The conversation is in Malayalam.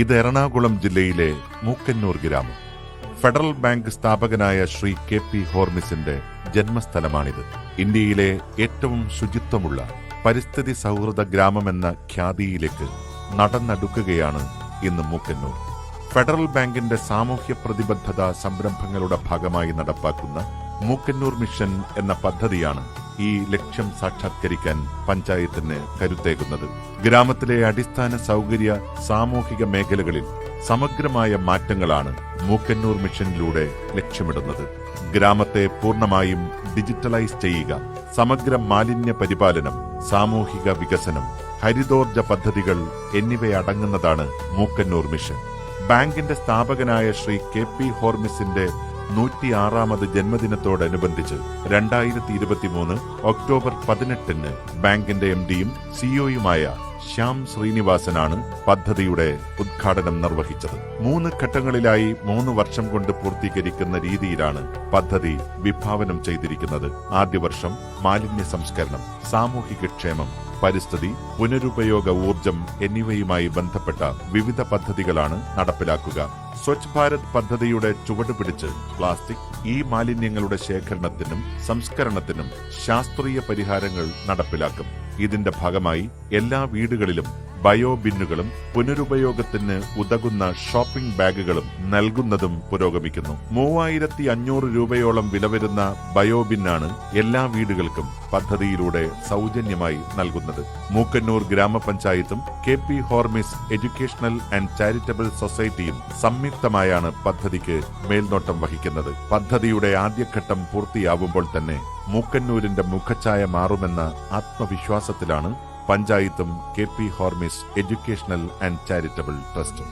ഇത് എറണാകുളം ജില്ലയിലെ മൂക്കന്നൂർ ഗ്രാമം. ഫെഡറൽ ബാങ്ക് സ്ഥാപകനായ ശ്രീ KP ഹോർമിസിന്റെ ജന്മസ്ഥലമാണിത്. ഇന്ത്യയിലെ ഏറ്റവും ശുചിത്വമുള്ള പരിസ്ഥിതി സൗഹൃദ ഗ്രാമമെന്ന ഖ്യാതിയിലേക്ക് നടന്നടുക്കുകയാണ് ഇന്ന് മൂക്കന്നൂർ. ഫെഡറൽ ബാങ്കിന്റെ സാമൂഹ്യ പ്രതിബദ്ധത സംരംഭങ്ങളുടെ ഭാഗമായി നടപ്പാക്കുന്ന മൂക്കന്നൂർ മിഷൻ എന്ന പദ്ധതിയാണ് ഈ ലക്ഷ്യം സാക്ഷാത്കരിക്കാൻ പഞ്ചായത്തിന് കരുത്തേകുന്നത്. ഗ്രാമത്തിലെ അടിസ്ഥാന സൗകര്യ സാമൂഹിക മേഖലകളിൽ സമഗ്രമായ മാറ്റങ്ങളാണ് മൂക്കന്നൂർ മിഷനിലൂടെ ലക്ഷ്യമിടുന്നത്. ഗ്രാമത്തെ പൂർണ്ണമായും ഡിജിറ്റലൈസ് ചെയ്യുക, സമഗ്ര മാലിന്യ പരിപാലനം, സാമൂഹിക വികസനം, ഹരിതോർജ പദ്ധതികൾ എന്നിവയടങ്ങുന്നതാണ് മൂക്കന്നൂർ മിഷൻ. ബാങ്കിന്റെ സ്ഥാപകനായ ശ്രീ KP ഹോർമിസിന്റെ 106ാമത് ജന്മദിനത്തോടനുബന്ധിച്ച് 2023 ഒക്ടോബർ 18 ബാങ്കിന്റെ MDയും CEOയുമായ ശ്യാം ശ്രീനിവാസനാണ് പദ്ധതിയുടെ ഉദ്ഘാടനം നിർവഹിച്ചത്. 3 ഘട്ടങ്ങളിലായി 3 വർഷം കൊണ്ട് പൂർത്തീകരിക്കുന്ന രീതിയിലാണ് പദ്ധതി വിഭാവനം ചെയ്തിരിക്കുന്നത്. ആദ്യ വർഷം മാലിന്യ സംസ്കരണം, സാമൂഹിക ക്ഷേമം, പരിസ്ഥിതി, പുനരുപയോഗ ഊർജം എന്നിവയുമായി ബന്ധപ്പെട്ട വിവിധ പദ്ധതികളാണ് നടപ്പിലാക്കുക. സ്വച്ഛ് ഭാരത് പദ്ധതിയുടെ ചുവടുപിടിച്ച് പ്ലാസ്റ്റിക്, മാലിന്യങ്ങളുടെ ശേഖരണത്തിനും സംസ്കരണത്തിനും ശാസ്ത്രീയ പരിഹാരങ്ങൾ നടപ്പിലാക്കും. ഇതിന്റെ ഭാഗമായി എല്ലാ വീടുകളിലും ബയോ ബിന്നുകളും പുനരുപയോഗത്തിന് ഉതകുന്ന ഷോപ്പിംഗ് ബാഗുകളും നൽകുന്നതും പുരോഗമിക്കുന്നു. 3500 രൂപയോളം വില വരുന്ന ബയോ ബിന്നാണ് എല്ലാ വീടുകൾക്കും പദ്ധതിയിലൂടെ സൗജന്യമായി നൽകുന്നത്. മൂക്കന്നൂർ ഗ്രാമപഞ്ചായത്തും KP Hormis educational and charitable സൊസൈറ്റിയും സംയുക്തമായാണ് പദ്ധതിക്ക് മേൽനോട്ടം വഹിക്കുന്നത്. പദ്ധതിയുടെ ആദ്യഘട്ടം പൂർത്തിയാവുമ്പോൾ തന്നെ മൂക്കന്നൂരിന്റെ മുഖഛായ മാറുമെന്ന ആത്മവിശ്വാസത്തിലാണ് പഞ്ചായത്തും KP Hormis educational and charitable ട്രസ്റ്റും.